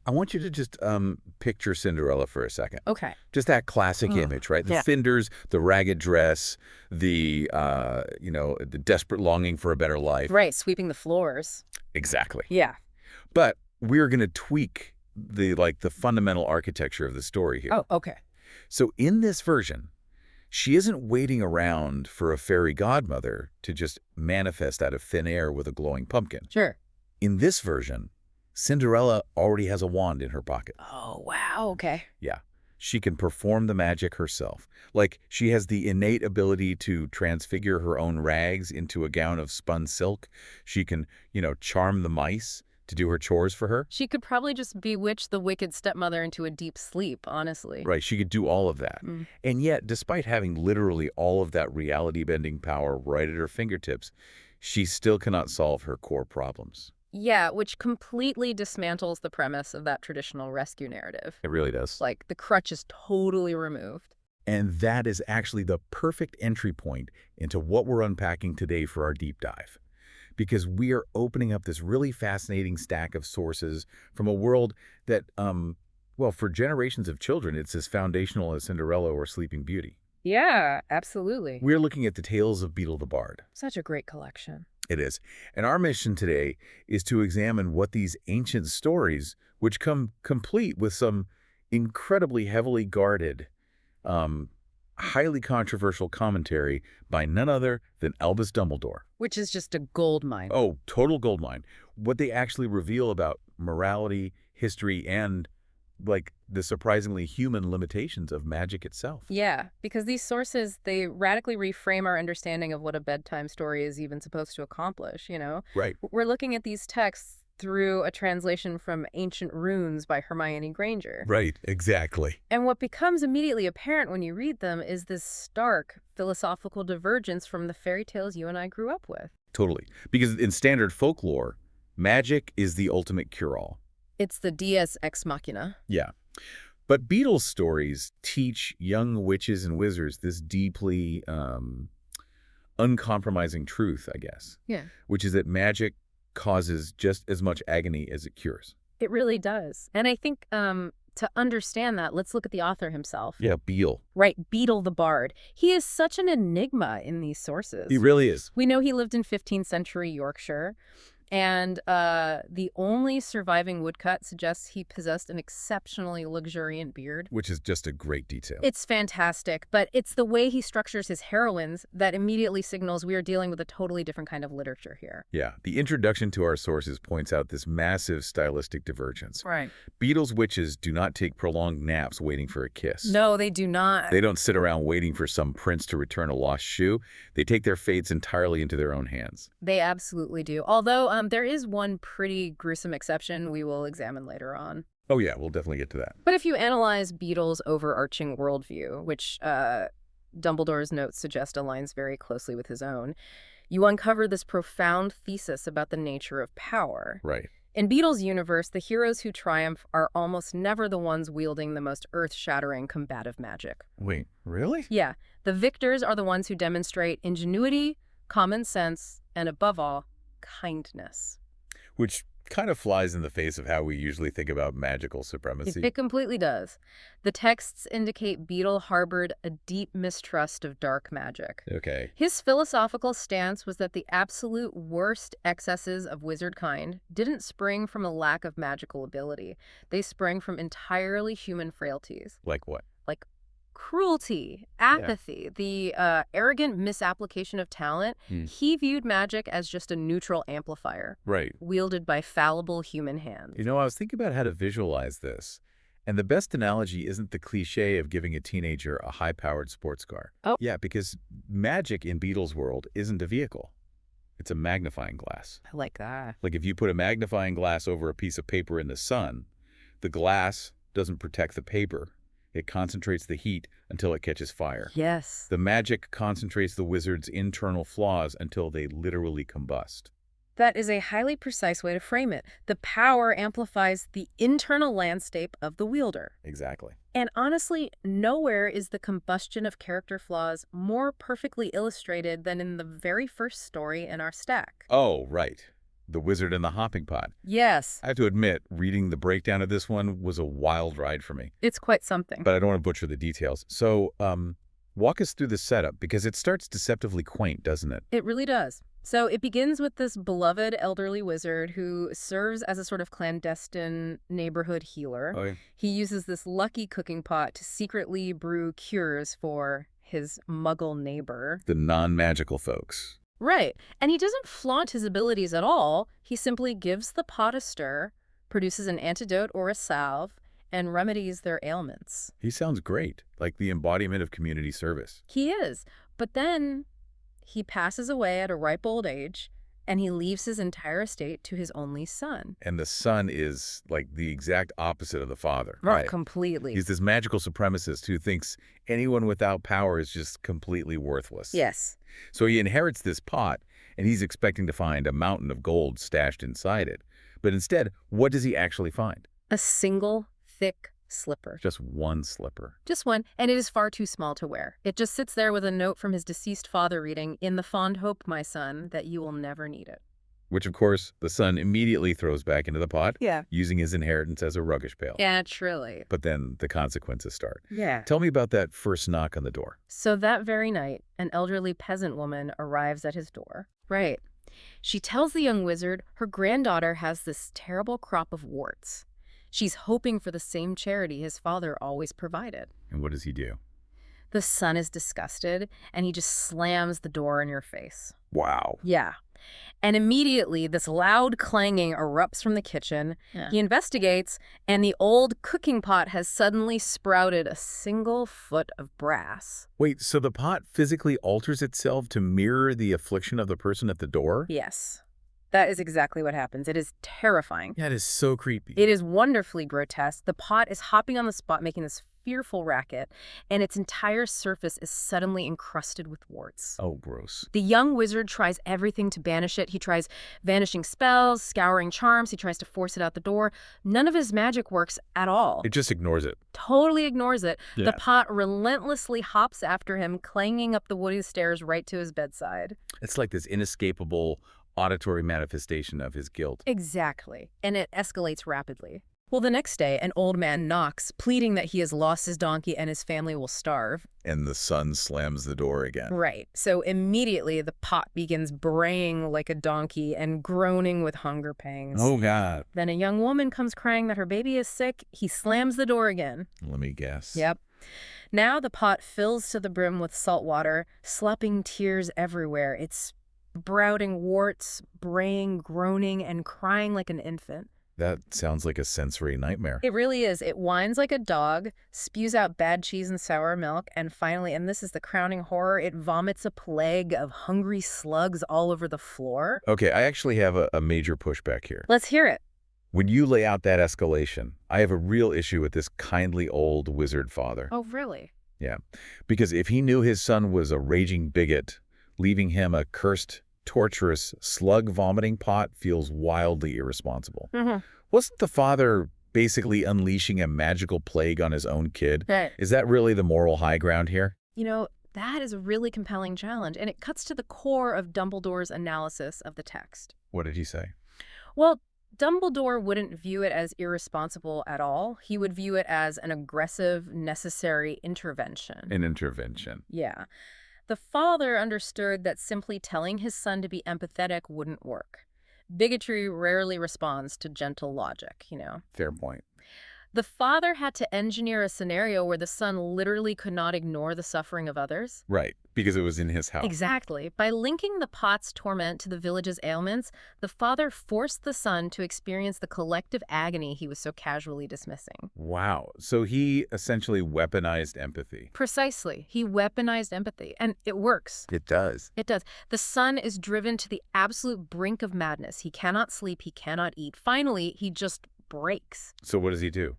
I want you to just picture Cinderella for a second. Okay. Just that classic image, right? The Yeah. finders, the ragged dress, the the desperate longing for a better life. Right, sweeping the floors. Exactly. Yeah. But we're going to tweak the fundamental architecture of the story here. Oh, okay. So in this version, she isn't waiting around for a fairy godmother to just manifest out of thin air with a glowing pumpkin. Sure. In this version, Cinderella already has a wand in her pocket. Oh, wow. Okay. Yeah. She can perform the magic herself. Like, she has the innate ability to transfigure her own rags into a gown of spun silk. She can, charm the mice to do her chores for her. She could probably just bewitch the wicked stepmother into a deep sleep, honestly. Right, she could do all of that. Mm. And yet, despite having literally all of that reality-bending power right at her fingertips, she still cannot solve her core problems. Yeah, which completely dismantles the premise of that traditional rescue narrative. It really does. Like, the crutch is totally removed. And that is actually the perfect entry point into what we're unpacking today for our deep dive. Because we are opening up this really fascinating stack of sources from a world that, for generations of children, it's as foundational as Cinderella or Sleeping Beauty. Yeah, absolutely. We're looking at the tales of Beedle the Bard. Such a great collection. It is. And our mission today is to examine what these ancient stories, which come complete with some incredibly heavily guarded, highly controversial commentary by none other than Albus Dumbledore. Which is just a gold mine. Oh, total goldmine. What they actually reveal about morality, history, and, the surprisingly human limitations of magic itself. Yeah, because these sources, they radically reframe our understanding of what a bedtime story is even supposed to accomplish, Right. We're looking at these texts through a translation from Ancient Runes by Hermione Granger. Right, exactly. And what becomes immediately apparent when you read them is this stark philosophical divergence from the fairy tales you and I grew up with. Totally. Because in standard folklore, magic is the ultimate cure-all. It's the Deus ex machina. Yeah. But Beedle's stories teach young witches and wizards this deeply uncompromising truth, I guess. Yeah. Which is that magic causes just as much agony as it cures. It really does. And I think to understand that, let's look at the author himself. Yeah, Beedle. Right, Beedle the Bard. He is such an enigma in these sources. He really is. We know he lived in 15th century Yorkshire, and the only surviving woodcut suggests he possessed an exceptionally luxuriant beard. Which is just a great detail. It's fantastic, but it's the way he structures his heroines that immediately signals we are dealing with a totally different kind of literature here. Yeah, the introduction to our sources points out this massive stylistic divergence. Right. Beedle's witches do not take prolonged naps waiting for a kiss. No, they do not. They don't sit around waiting for some prince to return a lost shoe. They take their fates entirely into their own hands. They absolutely do. Although there is one pretty gruesome exception we will examine later on. Oh yeah, we'll definitely get to that. But if you analyze Beedle's overarching worldview, which Dumbledore's notes suggest aligns very closely with his own, you uncover this profound thesis about the nature of power. Right. In Beedle's universe, the heroes who triumph are almost never the ones wielding the most earth-shattering combative magic. Wait, really? Yeah, the victors are the ones who demonstrate ingenuity, common sense, and above all, kindness. Which kind of flies in the face of how we usually think about magical supremacy. It completely does. The texts indicate Beedle harbored a deep mistrust of dark magic. Okay. His philosophical stance was that the absolute worst excesses of wizard kind didn't spring from a lack of magical ability. They sprang from entirely human frailties. Like what? Like cruelty, apathy, the arrogant misapplication of talent. He viewed magic as just a neutral amplifier. Right. Wielded by fallible human hands. I was thinking about how to visualize this. And the best analogy isn't the cliche of giving a teenager a high-powered sports car. Oh. Yeah, because magic in Beedle's world isn't a vehicle. It's a magnifying glass. I like that. Like if you put a magnifying glass over a piece of paper in the sun, the glass doesn't protect the paper. It concentrates the heat until it catches fire. Yes. The magic concentrates the wizard's internal flaws until they literally combust. That is a highly precise way to frame it. The power amplifies the internal landscape of the wielder. Exactly. And honestly, nowhere is the combustion of character flaws more perfectly illustrated than in the very first story in our stack. Oh, right. The Wizard and the Hopping Pot. Yes. I have to admit, reading the breakdown of this one was a wild ride for me. It's quite something. But I don't want to butcher the details. So, walk us through the setup, because it starts deceptively quaint, doesn't it? It really does. So it begins with this beloved elderly wizard who serves as a sort of clandestine neighborhood healer. Oh, yeah. He uses this lucky cooking pot to secretly brew cures for his muggle neighbor. The non-magical folks. Right. And he doesn't flaunt his abilities at all. He simply gives the pot a stir, produces an antidote or a salve, and remedies their ailments. He sounds great, like the embodiment of community service. He is. But then he passes away at a ripe old age, and he leaves his entire estate to his only son. And the son is like the exact opposite of the father. Right. Completely. He's this magical supremacist who thinks anyone without power is just completely worthless. Yes. So he inherits this pot, and he's expecting to find a mountain of gold stashed inside it. But instead, what does he actually find? A single thick slipper. Just one slipper. Just one, and it is far too small to wear. It just sits there with a note from his deceased father reading, "In the fond hope, my son, that you will never need it." Which, of course, the son immediately throws back into the pot, Yeah. using his inheritance as a ruggish pail. Naturally. But then the consequences start. Yeah. Tell me about that first knock on the door. So that very night, an elderly peasant woman arrives at his door. Right. She tells the young wizard her granddaughter has this terrible crop of warts. She's hoping for the same charity his father always provided. And what does he do? The son is disgusted, and he just slams the door in your face. Wow. Yeah. And immediately, this loud clanging erupts from the kitchen. Yeah. He investigates, and the old cooking pot has suddenly sprouted a single foot of brass. Wait, so the pot physically alters itself to mirror the affliction of the person at the door? Yes. That is exactly what happens. It is terrifying. That is so creepy. It is wonderfully grotesque. The pot is hopping on the spot, making this fearful racket, and its entire surface is suddenly encrusted with warts. Oh, gross. The young wizard tries everything to banish it. He tries vanishing spells, scouring charms. He tries to force it out the door. None of his magic works at all. It just ignores it. Totally ignores it. Yeah. The pot relentlessly hops after him, clanging up the woody stairs right to his bedside. It's like this inescapable auditory manifestation of his guilt. Exactly. And it escalates rapidly. Well, the next day, an old man knocks, pleading that he has lost his donkey and his family will starve. And the son slams the door again. Right. So immediately the pot begins braying like a donkey and groaning with hunger pangs. Oh, God. Then a young woman comes crying that her baby is sick. He slams the door again. Let me guess. Yep. Now the pot fills to the brim with salt water, slopping tears everywhere. It's sprouting warts, braying, groaning, and crying like an infant. That sounds like a sensory nightmare. It really is. It whines like a dog, spews out bad cheese and sour milk, and finally, and this is the crowning horror, it vomits a plague of hungry slugs all over the floor. Okay, I actually have a major pushback here. Let's hear it. When you lay out that escalation, I have a real issue with this kindly old wizard father. Oh, really? Yeah, because if he knew his son was a raging bigot, leaving him a cursed, torturous, slug-vomiting pot feels wildly irresponsible. Mm-hmm. Wasn't the father basically unleashing a magical plague on his own kid? Right. Is that really the moral high ground here? You know, that is a really compelling challenge, and it cuts to the core of Dumbledore's analysis of the text. What did he say? Well, Dumbledore wouldn't view it as irresponsible at all. He would view it as an aggressive, necessary intervention. An intervention. Yeah. The father understood that simply telling his son to be empathetic wouldn't work. Bigotry rarely responds to gentle logic, you know. Fair point. The father had to engineer a scenario where the son literally could not ignore the suffering of others. Right, because it was in his house. Exactly. By linking the pot's torment to the village's ailments, the father forced the son to experience the collective agony he was so casually dismissing. Wow. So he essentially weaponized empathy. Precisely. He weaponized empathy, and it works. It does. It does. The son is driven to the absolute brink of madness. He cannot sleep. He cannot eat. Finally, he just breaks. So what does he do?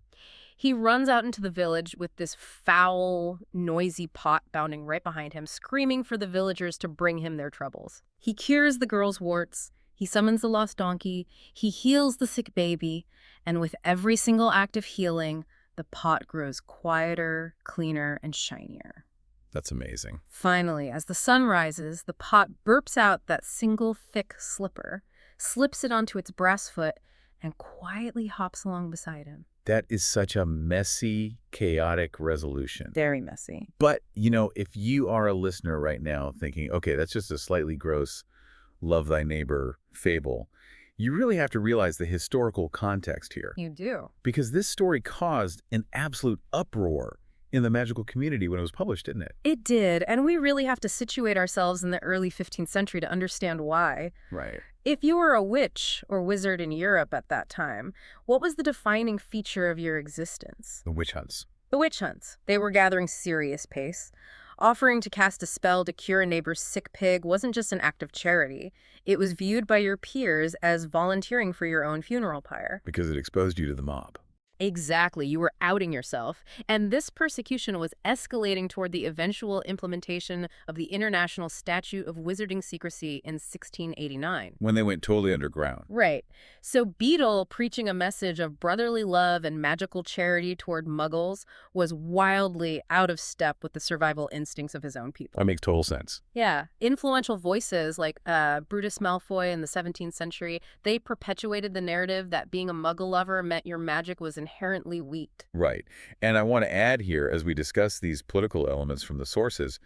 He runs out into the village with this foul, noisy pot bounding right behind him, screaming for the villagers to bring him their troubles. He cures the girl's warts. He summons the lost donkey. He heals the sick baby. And with every single act of healing, the pot grows quieter, cleaner, and shinier. That's amazing. Finally, as the sun rises, the pot burps out that single thick slipper, slips it onto its brass foot, and quietly hops along beside him. That is such a messy, chaotic resolution. Very messy. But, if you are a listener right now thinking, okay, that's just a slightly gross love thy neighbor fable, you really have to realize the historical context here. You do. Because this story caused an absolute uproar in the magical community when it was published, didn't it? It did, and we really have to situate ourselves in the early 15th century to understand why. Right. If you were a witch or wizard in Europe at that time, what was the defining feature of your existence? The witch hunts. The witch hunts. They were gathering serious pace. Offering to cast a spell to cure a neighbor's sick pig wasn't just an act of charity. It was viewed by your peers as volunteering for your own funeral pyre. Because it exposed you to the mob. Exactly. You were outing yourself. And this persecution was escalating toward the eventual implementation of the International Statute of Wizarding Secrecy in 1689. When they went totally underground. Right. So Beedle, preaching a message of brotherly love and magical charity toward muggles, was wildly out of step with the survival instincts of his own people. That makes total sense. Yeah. Influential voices like Brutus Malfoy in the 17th century, they perpetuated the narrative that being a muggle lover meant your magic was inherently weak. Right. And I want to add here, as we discuss these political elements from the sources,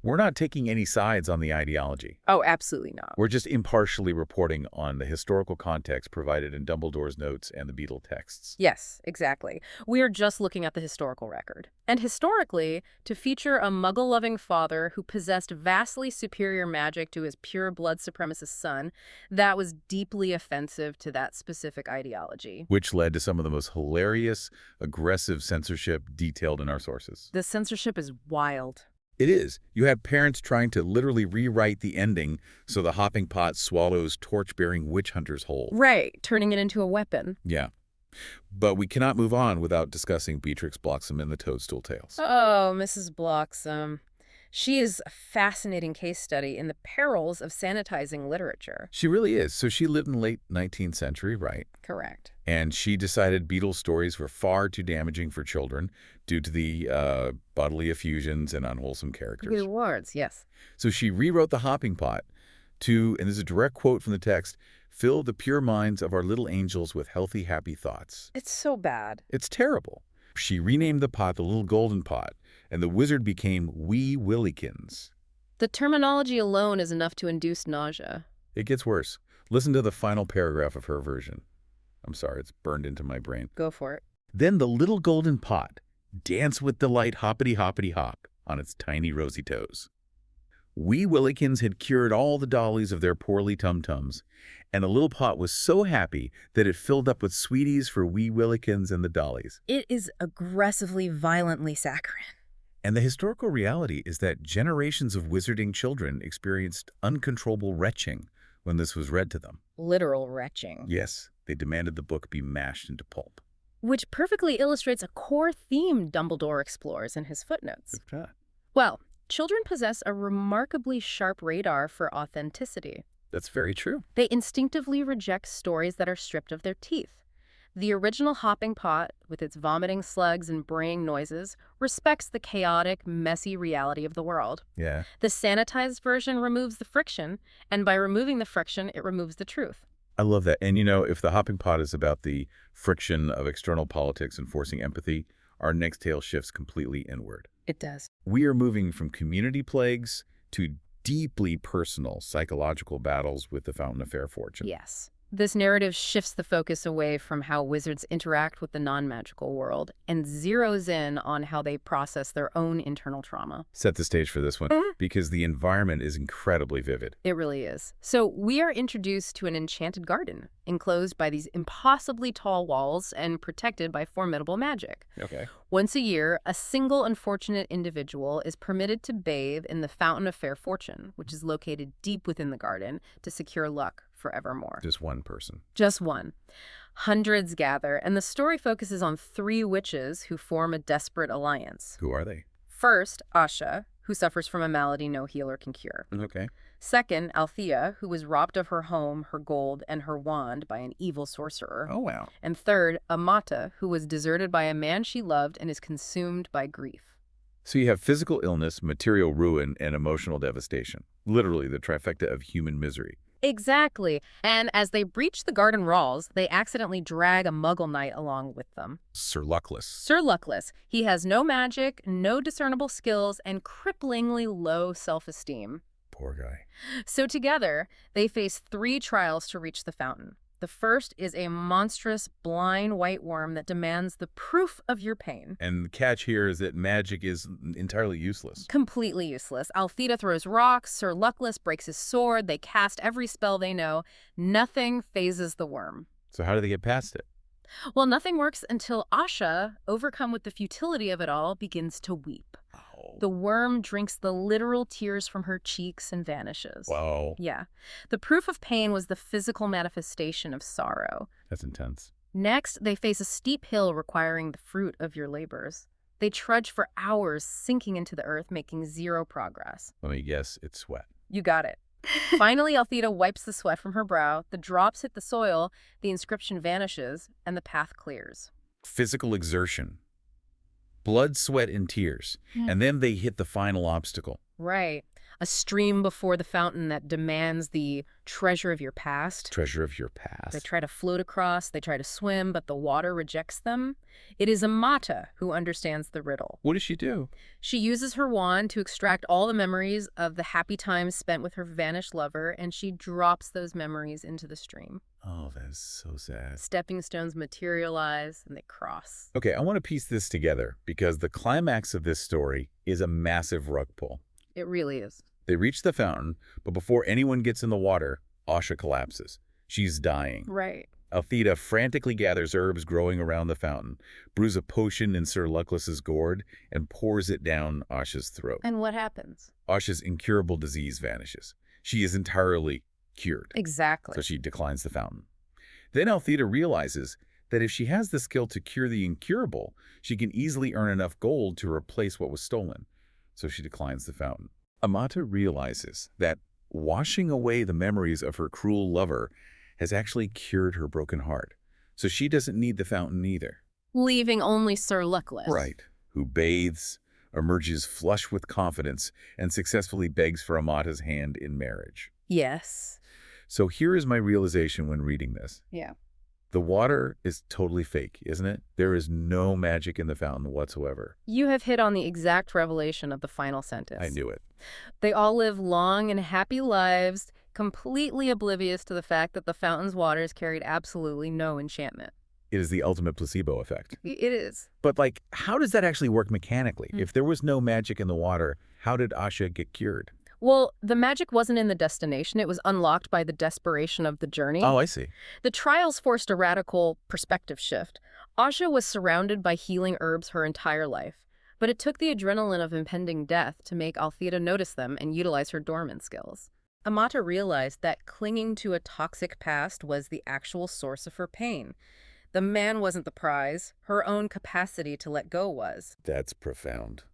we're not taking any sides on the ideology. Oh, absolutely not. We're just impartially reporting on the historical context provided in Dumbledore's notes and the Beedle texts. Yes, exactly. We are just looking at the historical record. And historically, to feature a muggle-loving father who possessed vastly superior magic to his pure blood supremacist son, that was deeply offensive to that specific ideology. Which led to some of the most hilarious, aggressive censorship detailed in our sources. The censorship is wild. It is. You have parents trying to literally rewrite the ending so the hopping pot swallows torch-bearing witch hunters whole. Right, turning it into a weapon. Yeah. But we cannot move on without discussing Beatrix Bloxam and the Toadstool Tales. Oh, Mrs. Bloxam. She is a fascinating case study in the perils of sanitizing literature. She really is. So she lived in the late 19th century, right? Correct. And she decided Beedle stories were far too damaging for children due to the bodily effusions and unwholesome characters. Good words, yes. So she rewrote The Hopping Pot to, and this is a direct quote from the text, fill the pure minds of our little angels with healthy, happy thoughts. It's so bad. It's terrible. She renamed the pot the Little Golden Pot, and the wizard became Wee Willykins. The terminology alone is enough to induce nausea. It gets worse. Listen to the final paragraph of her version. I'm sorry, it's burned into my brain. Go for it. Then the little golden pot danced with delight hoppity hoppity hop on its tiny rosy toes. Wee Willykins had cured all the dollies of their poorly tum-tums, and the little pot was so happy that it filled up with sweeties for Wee Willykins and the dollies. It is aggressively, violently saccharine. And the historical reality is that generations of wizarding children experienced uncontrollable retching when this was read to them. Literal retching. Yes, they demanded the book be mashed into pulp. Which perfectly illustrates a core theme Dumbledore explores in his footnotes. Well, children possess a remarkably sharp radar for authenticity. That's very true. They instinctively reject stories that are stripped of their teeth. The original hopping pot, with its vomiting slugs and braying noises, respects the chaotic, messy reality of the world. Yeah. The sanitized version removes the friction, and by removing the friction, it removes the truth. I love that. And if the hopping pot is about the friction of external politics and forcing empathy, our next tale shifts completely inward. It does. We are moving from community plagues to deeply personal psychological battles with the Fountain of Fair Fortune. Yes. This narrative shifts the focus away from how wizards interact with the non-magical world and zeroes in on how they process their own internal trauma. Set the stage for this one, because the environment is incredibly vivid. It really is. So we are introduced to an enchanted garden, enclosed by these impossibly tall walls and protected by formidable magic. Okay. Once a year, a single unfortunate individual is permitted to bathe in the Fountain of Fair Fortune, which is located deep within the garden, to secure luck forevermore. Just one person. Just one. Hundreds gather, and the story focuses on 3 witches who form a desperate alliance. Who are they? First, Asha, who suffers from a malady no healer can cure. Okay. Second, Althea, who was robbed of her home, her gold, and her wand by an evil sorcerer. Oh, wow. And third, Amata, who was deserted by a man she loved and is consumed by grief. So you have physical illness, material ruin, and emotional devastation. Literally the trifecta of human misery. Exactly. And as they breach the garden walls, they accidentally drag a Muggle knight along with them. Sir Luckless. Sir Luckless. He has no magic, no discernible skills, and cripplingly low self-esteem. Poor guy. So together, they face 3 trials to reach the fountain. The first is a monstrous, blind white worm that demands the proof of your pain. And the catch here is that magic is entirely useless. Completely useless. Althea throws rocks, Sir Luckless breaks his sword, they cast every spell they know. Nothing phases the worm. So how do they get past it? Well, nothing works until Asha, overcome with the futility of it all, begins to weep. Oh. The worm drinks the literal tears from her cheeks and vanishes. Wow. Yeah. The proof of pain was the physical manifestation of sorrow. That's intense. Next, they face a steep hill requiring the fruit of your labors. They trudge for hours, sinking into the earth, making 0 progress. Let me guess, it's sweat. You got it. Finally, Althea wipes the sweat from her brow, the drops hit the soil, the inscription vanishes, and the path clears. Physical exertion. Blood, sweat, and tears. And then they hit the final obstacle. Right. A stream before the fountain that demands the treasure of your past. Treasure of your They past. try to float across, they try to swim, but the water rejects them. It is Amata who understands the riddle. What does she do? She uses her wand to extract all the memories of the happy times spent with her vanished lover, and she drops those memories into the stream. Oh, that is so sad. Stepping stones materialize, and they cross. Okay, I want to piece this together because the climax of this story is a massive rug pull. It really is. They reach the fountain, but before anyone gets in the water, Asha collapses. She's dying. Right. Althea frantically gathers herbs growing around the fountain, brews a potion in Sir Luckless's gourd, and pours it down Asha's throat. And what happens? Asha's incurable disease vanishes. She is entirely cured, Exactly. so she declines the fountain. Then Althea realizes that if she has the skill to cure the incurable, she can easily earn enough gold to replace what was stolen, so she declines the fountain. Amata realizes that washing away the memories of her cruel lover has actually cured her broken heart, so she doesn't need the fountain either. Leaving only Sir Luckless. Right. Who bathes, emerges flush with confidence, and successfully begs for Amata's hand in marriage. Yes. So here is my realization when reading this. Yeah. The water is totally fake, isn't it? There is no magic in the fountain whatsoever. You have hit on the exact revelation of the final sentence. I knew it. They all live long and happy lives, completely oblivious to the fact that the fountain's waters carried absolutely no enchantment. It is the ultimate placebo effect. It is. But, like, how does that actually work mechanically? If there was no magic in the water, how did Asha get cured? Well, the magic wasn't in the destination. It was unlocked by the desperation of the journey. Oh, I see. The trials forced a radical perspective shift. Asha was surrounded by healing herbs her entire life, but it took the adrenaline of impending death to make Althea notice them and utilize her dormant skills. Amata realized that clinging to a toxic past was the actual source of her pain. The man wasn't the prize, her own capacity to let go was. That's profound.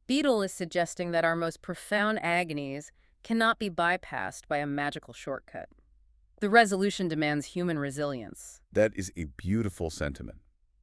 Beedle is suggesting that our most profound agonies cannot be bypassed by a magical shortcut. The resolution demands human resilience. That is a beautiful sentiment.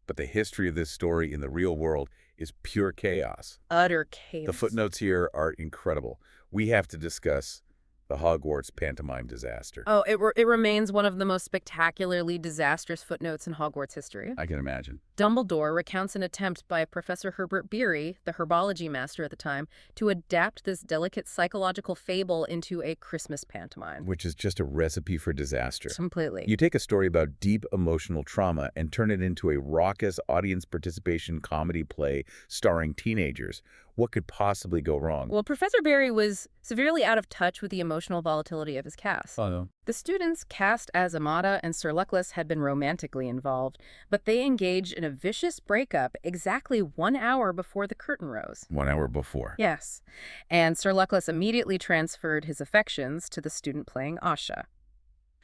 But the history of this story in the real world is pure chaos. Utter chaos. The footnotes here are incredible. We have to discuss the Hogwarts pantomime disaster. Oh, it remains one of the most spectacularly disastrous footnotes in Hogwarts history. I can imagine. Dumbledore recounts an attempt by Professor Herbert Beery, the herbology master at the time, to adapt this delicate psychological fable into a Christmas pantomime. Which is just a recipe for disaster. Completely. You take a story about deep emotional trauma and turn it into a raucous audience participation comedy play starring teenagers. What could possibly go wrong? Well, Professor Barry was severely out of touch with the emotional volatility of his cast. Oh, no. The students cast as Amata and Sir Luckless had been romantically involved, but they engaged in a vicious breakup exactly 1 hour before the curtain rose. 1 hour before. Yes, and Sir Luckless immediately transferred his affections to the student playing Asha.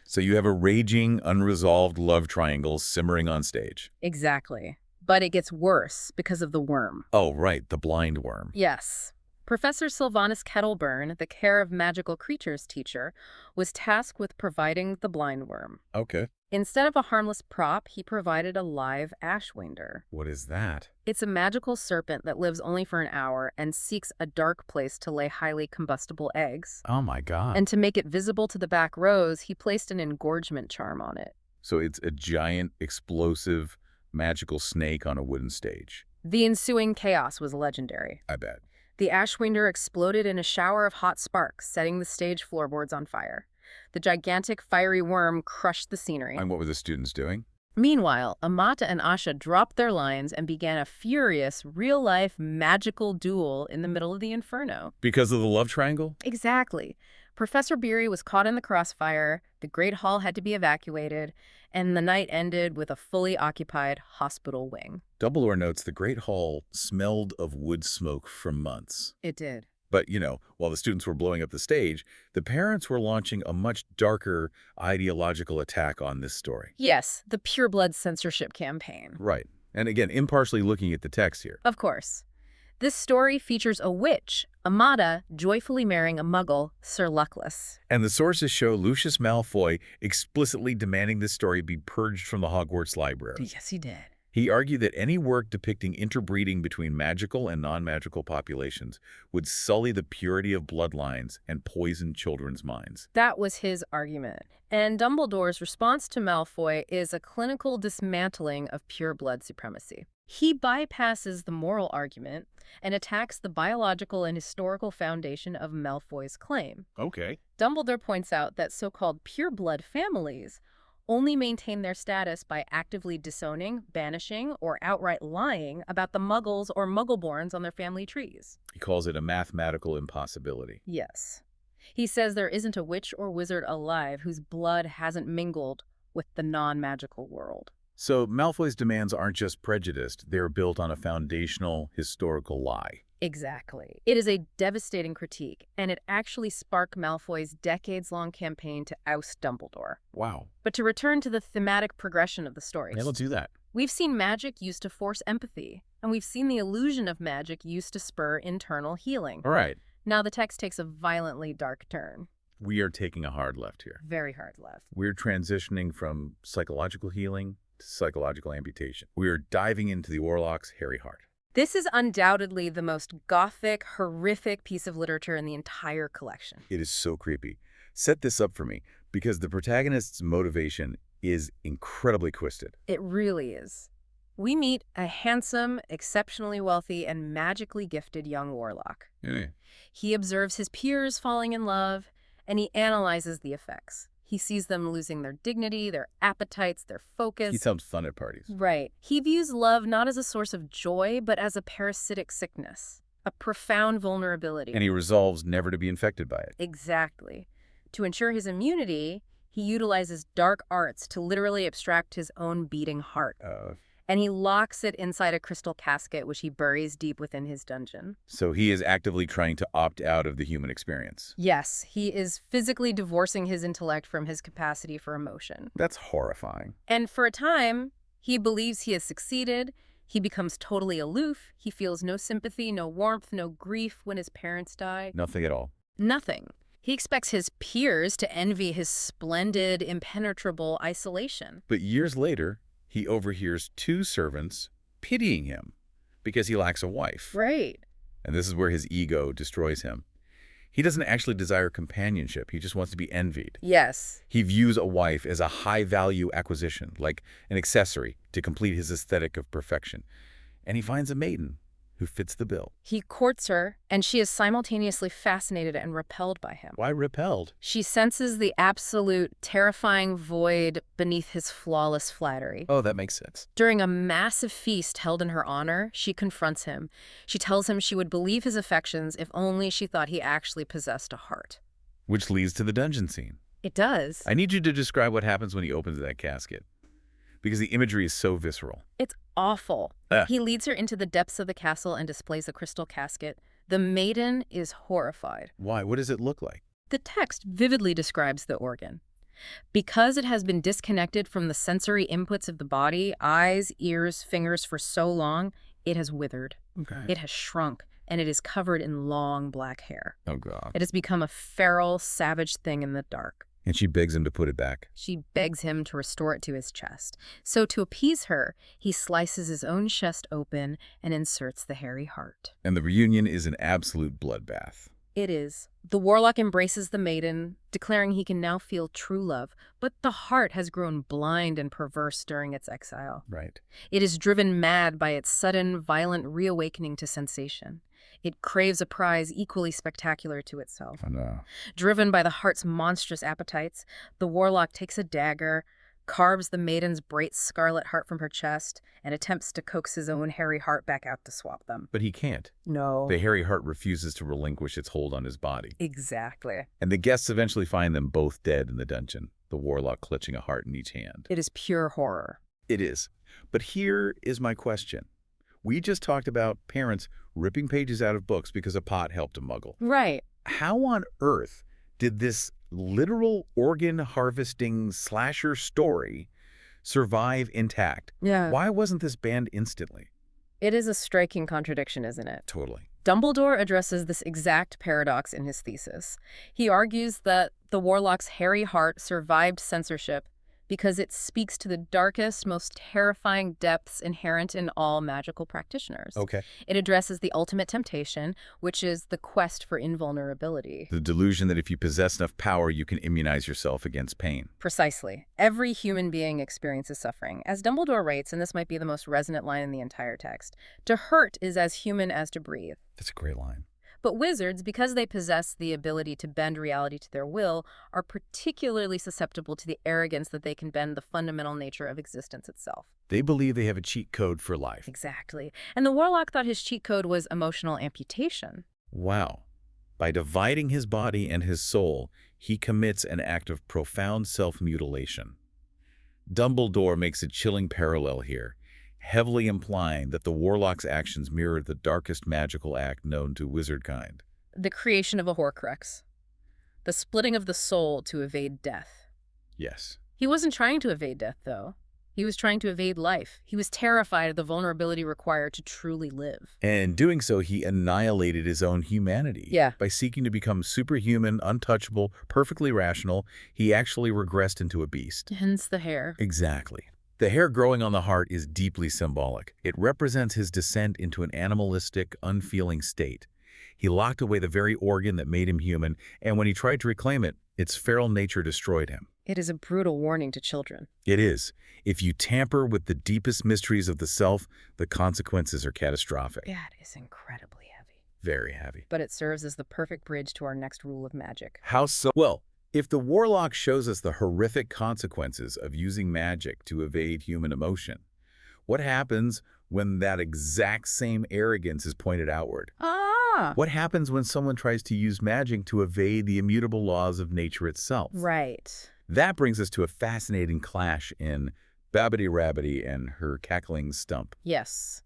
So you have a raging, unresolved love triangle simmering on stage. Exactly. But it gets worse because of the worm. Oh, right, the blind worm. Yes. Professor Sylvanus Kettleburn, the Care of Magical Creatures teacher, was tasked with providing the blind worm. Okay. Instead of a harmless prop, he provided a live ashwinder. What is that? It's a magical serpent that lives only for an hour and seeks a dark place to lay highly combustible eggs. Oh my God. And to make it visible to the back rows, he placed an engorgement charm on it. So it's a giant, explosive, magical snake on a wooden stage. The ensuing chaos was legendary. I bet. The ashwinder exploded in a shower of hot sparks, setting the stage floorboards on fire. The gigantic fiery worm crushed the scenery. And what were the students doing? Meanwhile, Amata and Asha dropped their lines and began a furious, real-life, magical duel in the middle of the inferno. Because of the love triangle? Exactly. Professor Beery was caught in the crossfire, the Great Hall had to be evacuated, and the night ended with a fully occupied hospital wing. Dumbledore notes the Great Hall smelled of wood smoke for months. It did. But, while the students were blowing up the stage, the parents were launching a much darker ideological attack on this story. Yes, the pureblood censorship campaign. Right. And again, impartially looking at the text here. Of course. This story features a witch, Amata, joyfully marrying a muggle, Sir Luckless. And the sources show Lucius Malfoy explicitly demanding this story be purged from the Hogwarts library. Yes, he did. He argued that any work depicting interbreeding between magical and non-magical populations would sully the purity of bloodlines and poison children's minds. That was his argument. And Dumbledore's response to Malfoy is a clinical dismantling of pure-blood supremacy. He bypasses the moral argument and attacks the biological and historical foundation of Malfoy's claim. Okay. Dumbledore points out that so-called pure-blood families only maintain their status by actively disowning, banishing, or outright lying about the Muggles or Muggleborns on their family trees. He calls it a mathematical impossibility. Yes. He says there isn't a witch or wizard alive whose blood hasn't mingled with the non-magical world. So Malfoy's demands aren't just prejudiced, they're built on a foundational historical lie. Exactly. It is a devastating critique, and it actually sparked Malfoy's decades-long campaign to oust Dumbledore. Wow. But to return to the thematic progression of the story. Yeah, let's do that. We've seen magic used to force empathy, and we've seen the illusion of magic used to spur internal healing. All right. Now the text takes a violently dark turn. We are taking a hard left here. Very hard left. We're transitioning from psychological healing to psychological amputation. We are diving into the Orloc's hairy heart. This is undoubtedly the most gothic, horrific piece of literature in the entire collection. It is so creepy. Set this up for me, because the protagonist's motivation is incredibly twisted. It really is. We meet a handsome, exceptionally wealthy, and magically gifted young warlock. Yeah. He observes his peers falling in love, and he analyzes the effects. He sees them losing their dignity, their appetites, their focus. He sounds fun at parties. Right. He views love not as a source of joy, but as a parasitic sickness, a profound vulnerability. And he resolves never to be infected by it. Exactly. To ensure his immunity, he utilizes dark arts to literally abstract his own beating heart. And he locks it inside a crystal casket, which he buries deep within his dungeon. So he is actively trying to opt out of the human experience. Yes, he is physically divorcing his intellect from his capacity for emotion. That's horrifying. And for a time, he believes he has succeeded. He becomes totally aloof. He feels no sympathy, no warmth, no grief when his parents die. Nothing at all. Nothing. He expects his peers to envy his splendid, impenetrable isolation. But years later, he overhears two servants pitying him because he lacks a wife. Right. And this is where his ego destroys him. He doesn't actually desire companionship. He just wants to be envied. Yes. He views a wife as a high-value acquisition, like an accessory to complete his aesthetic of perfection. And he finds a maiden who fits the bill. He courts her, and she is simultaneously fascinated and repelled by him. Why repelled? She senses the absolute, terrifying void beneath his flawless flattery. Oh, that makes sense. During a massive feast held in her honor, she confronts him. She tells him she would believe his affections if only she thought he actually possessed a heart. Which leads to the dungeon scene. It does. I need you to describe what happens when he opens that casket, because the imagery is so visceral. It's awful. He leads her into the depths of the castle and displays a crystal casket. The maiden is horrified. Why? What does it look like? The text vividly describes the organ. Because it has been disconnected from the sensory inputs of the body, eyes, ears, fingers for so long, it has withered. Okay. It has shrunk, and it is covered in long black hair. Oh, God. It has become a feral, savage thing in the dark. And she begs him to put it back. She begs him to restore it to his chest. So to appease her, he slices his own chest open and inserts the hairy heart. And the reunion is an absolute bloodbath. It is. The warlock embraces the maiden, declaring he can now feel true love, but the heart has grown blind and perverse during its exile. Right. It is driven mad by its sudden, violent reawakening to sensation. It craves a prize equally spectacular to itself. Oh, no. Driven by the heart's monstrous appetites, the warlock takes a dagger, carves the maiden's bright scarlet heart from her chest, and attempts to coax his own hairy heart back out to swap them. But he can't. No. The hairy heart refuses to relinquish its hold on his body. Exactly. And the guests eventually find them both dead in the dungeon, the warlock clutching a heart in each hand. It is pure horror. It is. But here is my question. We just talked about parents ripping pages out of books because a pot helped a muggle. Right. How on earth did this literal organ harvesting slasher story survive intact? Yeah. Why wasn't this banned instantly? It is a striking contradiction, isn't it? Totally. Dumbledore addresses this exact paradox in his thesis. He argues that the warlock's hairy heart survived censorship because it speaks to the darkest, most terrifying depths inherent in all magical practitioners. Okay. It addresses the ultimate temptation, which is the quest for invulnerability. The delusion that if you possess enough power, you can immunize yourself against pain. Precisely. Every human being experiences suffering. As Dumbledore writes, and this might be the most resonant line in the entire text, to hurt is as human as to breathe. That's a great line. But wizards, because they possess the ability to bend reality to their will, are particularly susceptible to the arrogance that they can bend the fundamental nature of existence itself. They believe they have a cheat code for life. Exactly. And the warlock thought his cheat code was emotional amputation. Wow. By dividing his body and his soul, he commits an act of profound self-mutilation. Dumbledore makes a chilling parallel here, heavily implying that the warlock's actions mirrored the darkest magical act known to wizardkind. The creation of a Horcrux. The splitting of the soul to evade death. Yes. He wasn't trying to evade death, though. He was trying to evade life. He was terrified of the vulnerability required to truly live. And in doing so, he annihilated his own humanity. Yeah. By seeking to become superhuman, untouchable, perfectly rational, he actually regressed into a beast. Hence the hair. Exactly. The hair growing on the heart is deeply symbolic. It represents his descent into an animalistic, unfeeling state. He locked away the very organ that made him human, and when he tried to reclaim it, its feral nature destroyed him. It is a brutal warning to children. It is. If you tamper with the deepest mysteries of the self, the consequences are catastrophic. That is incredibly heavy. Very heavy. But it serves as the perfect bridge to our next rule of magic. How so? Well, if the warlock shows us the horrific consequences of using magic to evade human emotion, what happens when that exact same arrogance is pointed outward? What happens when someone tries to use magic to evade the immutable laws of nature itself? Right. That brings us to a fascinating clash in Babbity Rabbity and Her Cackling Stump. Yes.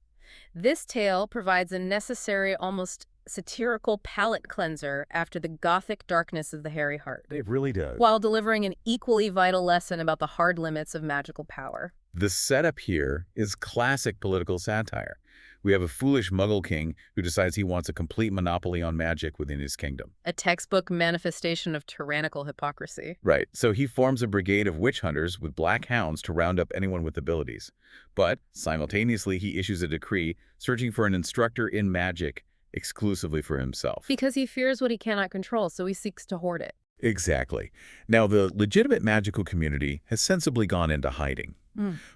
This tale provides a necessary, almost satirical palate cleanser after the gothic darkness of the hairy heart, It really does. while delivering an equally vital lesson about the hard limits of magical power. The setup here is classic political satire. We have a foolish muggle king who decides he wants a complete monopoly on magic within his kingdom. A textbook manifestation of tyrannical hypocrisy. Right, so he forms a brigade of witch hunters with black hounds to round up anyone with abilities. But simultaneously, he issues a decree searching for an instructor in magic exclusively for himself. Because he fears what he cannot control, so he seeks to hoard it. Exactly. Now, the legitimate magical community has sensibly gone into hiding.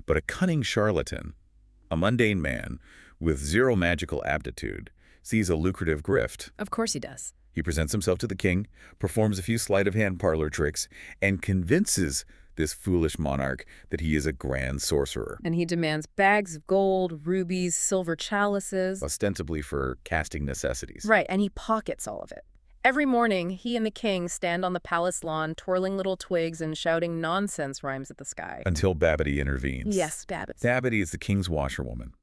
But a cunning charlatan, a mundane man with zero magical aptitude, sees a lucrative grift. Of course he does. He presents himself to the king, performs a few sleight-of-hand parlor tricks, and convinces this foolish monarch that he is a grand sorcerer, And he demands bags of gold, rubies, silver chalices. ostensibly for casting necessities. Right, and he pockets all of it. Every morning, he and the king stand on the palace lawn, twirling little twigs and shouting nonsense rhymes at the sky. Until Babbity intervenes. Yes, Babbit. Babbity is the king's washerwoman.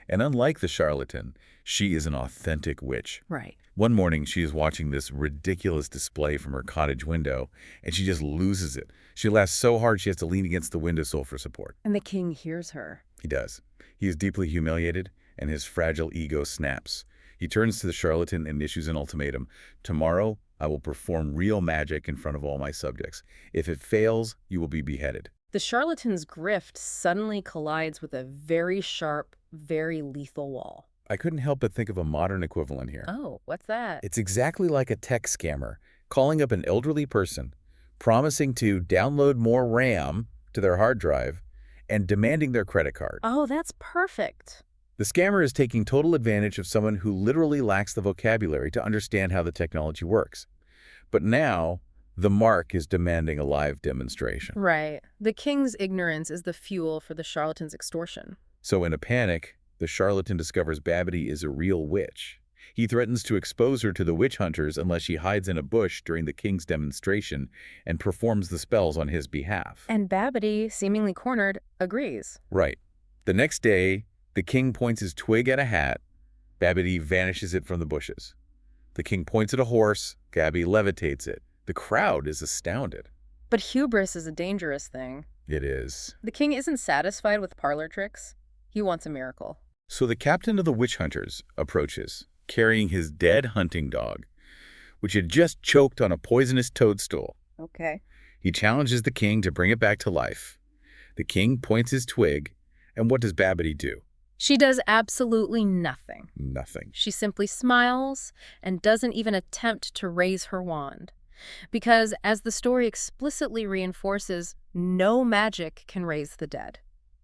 And unlike the charlatan, she is an authentic witch. Right. One morning, she is watching this ridiculous display from her cottage window, and she just loses it. She laughs so hard she has to lean against the windowsill for support. And the king hears her. He does. He is deeply humiliated, and his fragile ego snaps. He turns to the charlatan and issues an ultimatum. Tomorrow, I will perform real magic in front of all my subjects. If it fails, you will be beheaded. The charlatan's grift suddenly collides with a very sharp, very lethal wall. I couldn't help but think of a modern equivalent here. Oh, what's that? It's exactly like a tech scammer calling up an elderly person, promising to download more RAM to their hard drive, and demanding their credit card. Oh, that's perfect. The scammer is taking total advantage of someone who literally lacks the vocabulary to understand how the technology works. But now, the mark is demanding a live demonstration. Right. The king's ignorance is the fuel for the charlatan's extortion. So in a panic, the charlatan discovers Babbity is a real witch. He threatens to expose her to the witch hunters unless she hides in a bush during the king's demonstration and performs the spells on his behalf. And Babbity, seemingly cornered, agrees. Right. The next day, the king points his twig at a hat. Babbity vanishes it from the bushes. The king points at a horse. Gabby levitates it. The crowd is astounded. But hubris is a dangerous thing. It is. The king isn't satisfied with parlor tricks. He wants a miracle. So the captain of the witch hunters approaches, carrying his dead hunting dog, which had just choked on a poisonous toadstool. Okay. He challenges the king to bring it back to life. The king points his twig, and what does Babbity do? She does absolutely nothing. Nothing. She simply smiles and doesn't even attempt to raise her wand. Because, as the story explicitly reinforces, no magic can raise the dead.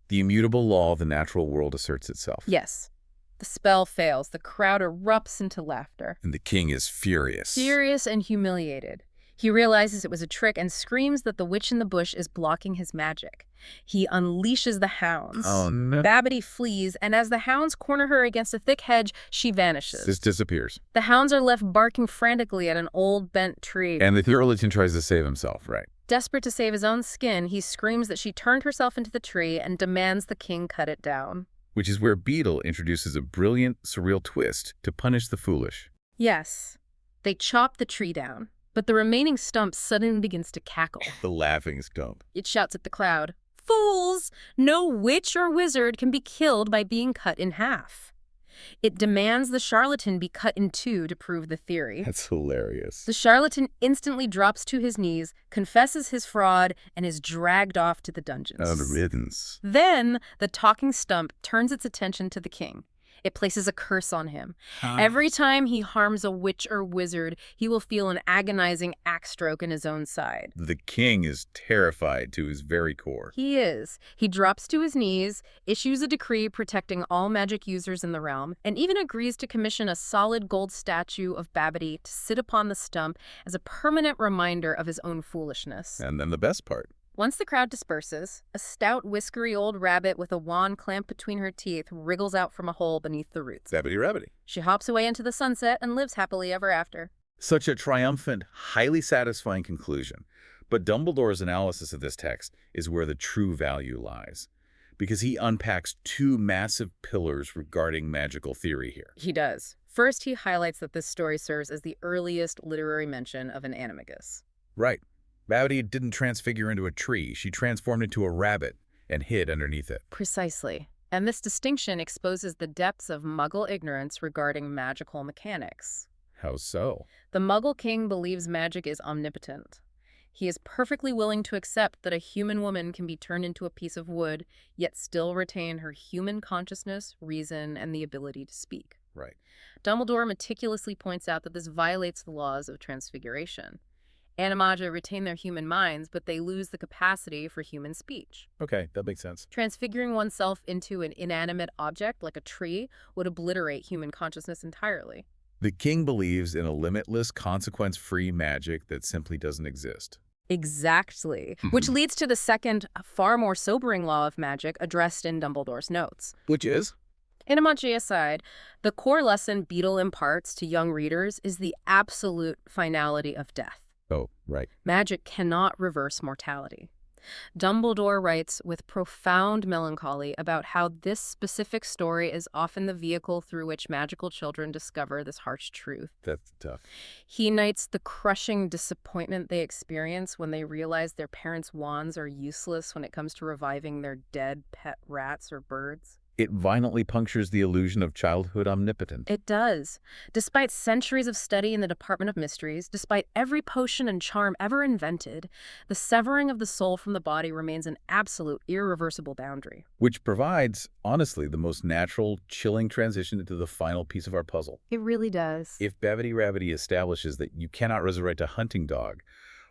The immutable law of the natural world asserts itself. Yes. The spell fails. The crowd erupts into laughter. And the king is furious. Furious and humiliated. He realizes it was a trick and screams that the witch in the bush is blocking his magic. He unleashes the hounds. Oh, no. Babbity flees, and as the hounds corner her against a thick hedge, she vanishes. This disappears. The hounds are left barking frantically at an old bent tree. And the charlatan tries to save himself, right? Desperate to save his own skin, he screams that she turned herself into the tree and demands the king cut it down. Which is where Beedle introduces a brilliant, surreal twist to punish the foolish. Yes. They chop the tree down, but the remaining stump suddenly begins to cackle. The laughing stump. It shouts at the crowd, "Fools! No witch or wizard can be killed by being cut in half." It demands the charlatan be cut in two to prove the theory. That's hilarious. The charlatan instantly drops to his knees, confesses his fraud, and is dragged off to the dungeons. Oh, the riddance. Then, the talking stump turns its attention to the king. It places a curse on him. Every time he harms a witch or wizard, he will feel an agonizing axe stroke in his own side. The king is terrified to his very core. He is. He drops to his knees, issues a decree protecting all magic users in the realm, and even agrees to commission a solid gold statue of Babbity to sit upon the stump as a permanent reminder of his own foolishness. And then the best part. Once the crowd disperses, a stout, whiskery old rabbit with a wand clamped between her teeth wriggles out from a hole beneath the roots. Babbity rabbity. She hops away into the sunset and lives happily ever after. Such a triumphant, highly satisfying conclusion. But Dumbledore's analysis of this text is where the true value lies, because he unpacks two massive pillars regarding magical theory here. He does. First, he highlights that this story serves as the earliest literary mention of an animagus. Right. Babbity didn't transfigure into a tree. She transformed into a rabbit and hid underneath it. Precisely. And this distinction exposes the depths of Muggle ignorance regarding magical mechanics. How so? The Muggle king believes magic is omnipotent. He is perfectly willing to accept that a human woman can be turned into a piece of wood, yet still retain her human consciousness, reason, and the ability to speak. Right. Dumbledore meticulously points out that this violates the laws of transfiguration. Animagia retain their human minds, but they lose the capacity for human speech. Okay, that makes sense. Transfiguring oneself into an inanimate object, like a tree, would obliterate human consciousness entirely. The king believes in a limitless, consequence-free magic that simply doesn't exist. Exactly. Which leads to the second, far more sobering law of magic addressed in Dumbledore's notes. Which is? Animagia aside, the core lesson Beedle imparts to young readers is the absolute finality of death. Oh, right. Magic cannot reverse mortality. Dumbledore writes with profound melancholy about how this specific story is often the vehicle through which magical children discover this harsh truth. That's tough. He notes the crushing disappointment they experience when they realize their parents' wands are useless when it comes to reviving their dead pet rats or birds. It violently punctures the illusion of childhood omnipotence. It does. Despite centuries of study in the Department of Mysteries, despite every potion and charm ever invented, the severing of the soul from the body remains an absolute, irreversible boundary. Which provides, honestly, the most natural, chilling transition into the final piece of our puzzle. It really does. If Bavity Ravity establishes that you cannot resurrect a hunting dog,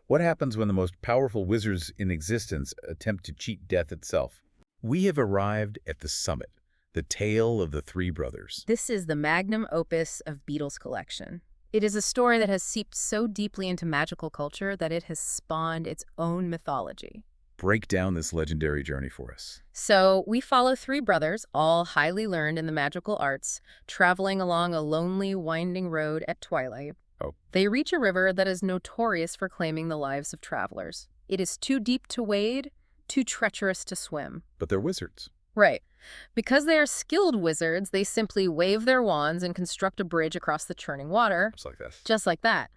what happens when the most powerful wizards in existence attempt to cheat death itself? We have arrived at the summit, the tale of the three brothers. This is the magnum opus of Beedle's collection. It is a story that has seeped so deeply into magical culture that it has spawned its own mythology. Break down this legendary journey for us. So, we follow three brothers, all highly learned in the magical arts, traveling along a lonely, winding road at twilight. Oh. They reach a river that is notorious for claiming the lives of travelers. It is too deep to wade, too treacherous to swim. But they're wizards. Right. Because they are skilled wizards, they simply wave their wands and construct a bridge across the churning water. Just like this. Just like that.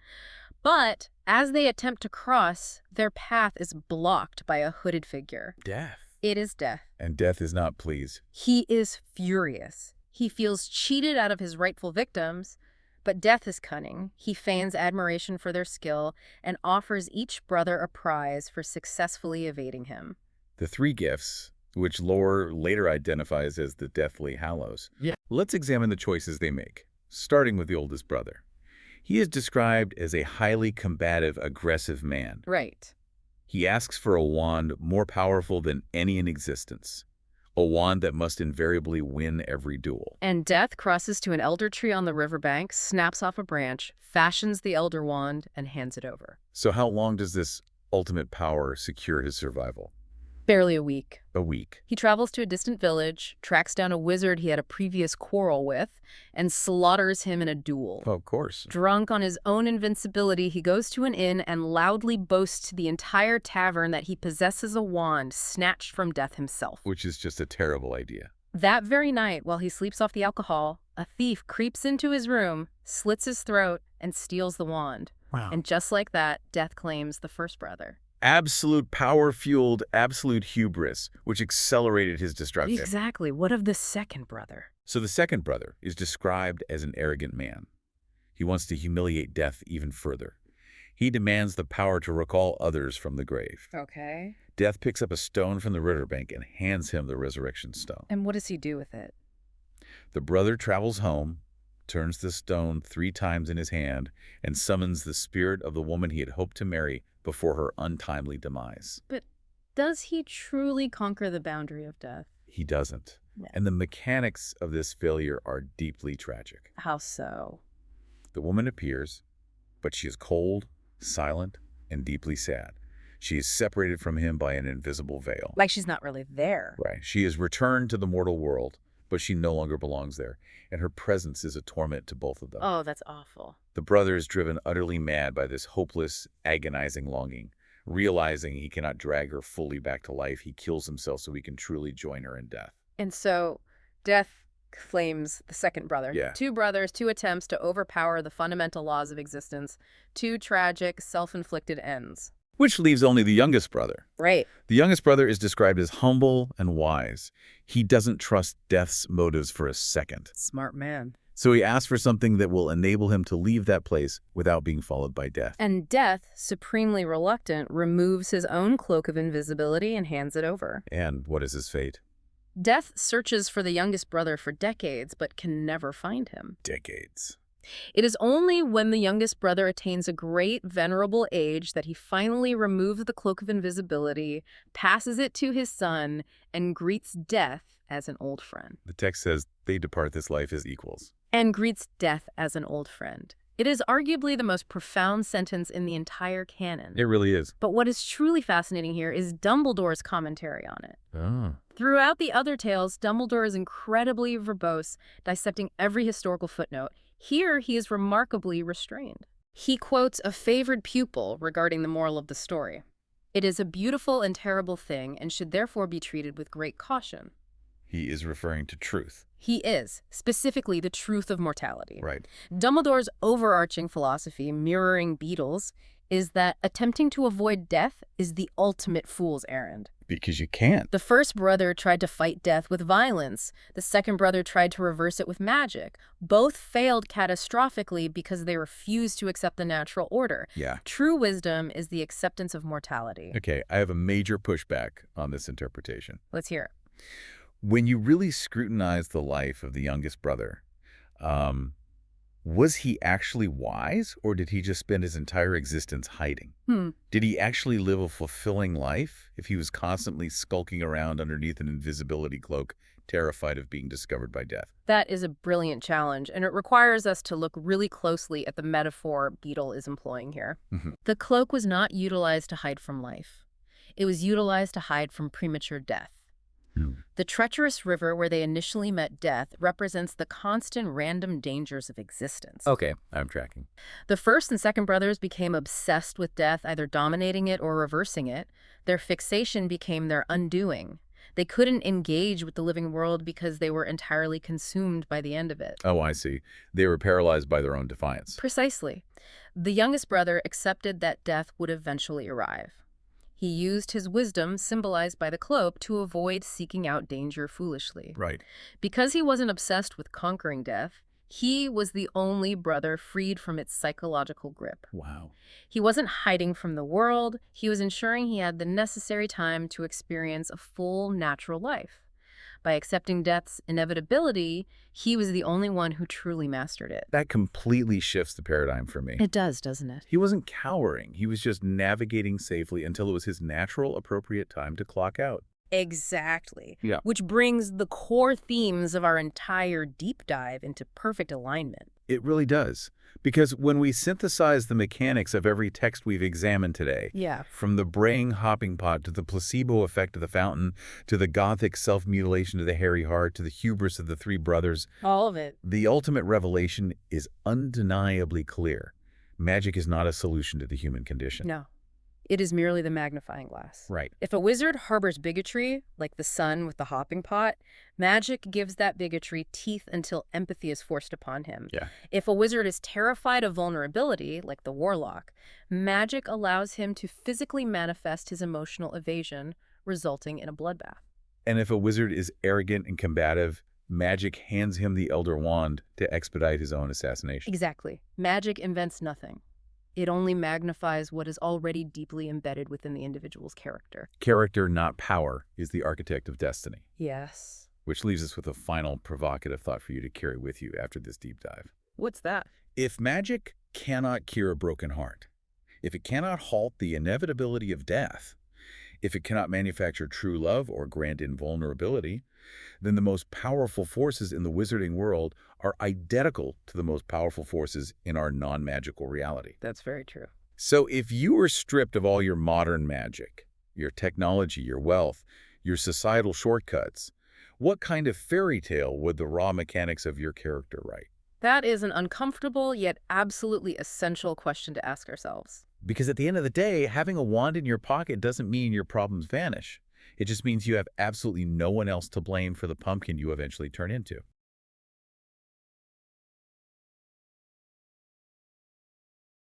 But as they attempt to cross, their path is blocked by a hooded figure. Death. It is Death. And Death is not pleased. He is furious. He feels cheated out of his rightful victims, but Death is cunning. He feigns admiration for their skill and offers each brother a prize for successfully evading him. The three gifts, which lore later identifies as the Deathly Hallows. Yeah. Let's examine the choices they make, starting with the oldest brother. He is described as a highly combative, aggressive man. Right. He asks for a wand more powerful than any in existence, a wand that must invariably win every duel. And Death crosses to an elder tree on the riverbank, snaps off a branch, fashions the elder wand, and hands it over. So how long does this ultimate power secure his survival? Barely a week. A week. He travels to a distant village, tracks down a wizard he had a previous quarrel with, and slaughters him in a duel. Oh, of course. Drunk on his own invincibility, he goes to an inn and loudly boasts to the entire tavern that he possesses a wand snatched from Death himself. Which is just a terrible idea. That very night, while he sleeps off the alcohol, a thief creeps into his room, slits his throat, and steals the wand. Wow. And just like that, Death claims the first brother. Absolute power-fueled absolute hubris, which accelerated his destruction. Exactly. What of the second brother? So the second brother is described as an arrogant man. He wants to humiliate Death even further. He demands the power to recall others from the grave. Okay. Death picks up a stone from the riverbank and hands him the resurrection stone. And what does he do with it? The brother travels home, turns the stone 3 times in his hand, and summons the spirit of the woman he had hoped to marry before her untimely demise. But does he truly conquer the boundary of death? He doesn't. No. And the mechanics of this failure are deeply tragic. How so? The woman appears, but she is cold, silent, and deeply sad. She is separated from him by an invisible veil. Like she's not really there. Right. She is returned to the mortal world, but she no longer belongs there, and her presence is a torment to both of them. Oh, that's awful. The brother is driven utterly mad by this hopeless, agonizing longing. Realizing he cannot drag her fully back to life, he kills himself so he can truly join her in death. And so, Death claims the second brother. Yeah. 2 brothers, 2 attempts to overpower the fundamental laws of existence, 2 tragic, self-inflicted ends. Which leaves only the youngest brother. Right. The youngest brother is described as humble and wise. He doesn't trust Death's motives for a second. Smart man. So he asks for something that will enable him to leave that place without being followed by Death. And Death, supremely reluctant, removes his own cloak of invisibility and hands it over. And what is his fate? Death searches for the youngest brother for decades, but can never find him. Decades. It is only when the youngest brother attains a great, venerable age that he finally removes the cloak of invisibility, passes it to his son, and greets Death as an old friend. The text says they depart this life as equals. And greets Death as an old friend. It is arguably the most profound sentence in the entire canon. It really is. But what is truly fascinating here is Dumbledore's commentary on it. Oh. Throughout the other tales, Dumbledore is incredibly verbose, dissecting every historical footnote. Here, he is remarkably restrained. He quotes a favored pupil regarding the moral of the story. It is a beautiful and terrible thing and should therefore be treated with great caution. He is referring to truth. He is, specifically the truth of mortality. Right. Dumbledore's overarching philosophy, mirroring Beedle's, is that attempting to avoid death is the ultimate fool's errand. Because you can't. The first brother tried to fight death with violence. The second brother tried to reverse it with magic. Both failed catastrophically because they refused to accept the natural order. Yeah. True wisdom is the acceptance of mortality. Okay, I have a major pushback on this interpretation. Let's hear it. When you really scrutinize the life of the youngest brother, was he actually wise, or did he just spend his entire existence hiding? Did he actually live a fulfilling life if he was constantly skulking around underneath an invisibility cloak, terrified of being discovered by death? That is a brilliant challenge, and it requires us to look really closely at the metaphor Beedle is employing here. The cloak was not utilized to hide from life. It was utilized to hide from premature death. The treacherous river where they initially met death represents the constant random dangers of existence. Okay, I'm tracking. The first and second brothers became obsessed with death, either dominating it or reversing it. Their fixation became their undoing. They couldn't engage with the living world because they were entirely consumed by the end of it. Oh, I see. They were paralyzed by their own defiance. Precisely. The youngest brother accepted that death would eventually arrive. He used his wisdom, symbolized by the cloak, to avoid seeking out danger foolishly. Right. Because he wasn't obsessed with conquering death, he was the only brother freed from its psychological grip. Wow. He wasn't hiding from the world. He was ensuring he had the necessary time to experience a full, natural life. By accepting death's inevitability, he was the only one who truly mastered it. That completely shifts the paradigm for me. It does, doesn't it? He wasn't cowering. He was just navigating safely until it was his natural, appropriate time to clock out. Exactly. Yeah. Which brings the core themes of our entire deep dive into perfect alignment. It really does. Because when we synthesize the mechanics of every text we've examined today, Yeah. from the braying hopping pot to the placebo effect of the fountain, to the gothic self-mutilation of the hairy heart, to the hubris of the three brothers, All of it. the ultimate revelation is undeniably clear. Magic is not a solution to the human condition. No. It is merely the magnifying glass. Right. If a wizard harbors bigotry, like the sun with the hopping pot, magic gives that bigotry teeth until empathy is forced upon him. Yeah. If a wizard is terrified of vulnerability, like the warlock, magic allows him to physically manifest his emotional evasion, resulting in a bloodbath. And if a wizard is arrogant and combative, magic hands him the Elder Wand to expedite his own assassination. Exactly. Magic invents nothing. It only magnifies what is already deeply embedded within the individual's character. Character, not power, is the architect of destiny. Yes. Which leaves us with a final provocative thought for you to carry with you after this deep dive. What's that? If magic cannot cure a broken heart, if it cannot halt the inevitability of death, if it cannot manufacture true love or grant invulnerability, then the most powerful forces in the wizarding world are identical to the most powerful forces in our non-magical reality. That's very true. So if you were stripped of all your modern magic, your technology, your wealth, your societal shortcuts, what kind of fairy tale would the raw mechanics of your character write? That is an uncomfortable yet absolutely essential question to ask ourselves. Because at the end of the day, having a wand in your pocket doesn't mean your problems vanish. It just means you have absolutely no one else to blame for the pumpkin you eventually turn into.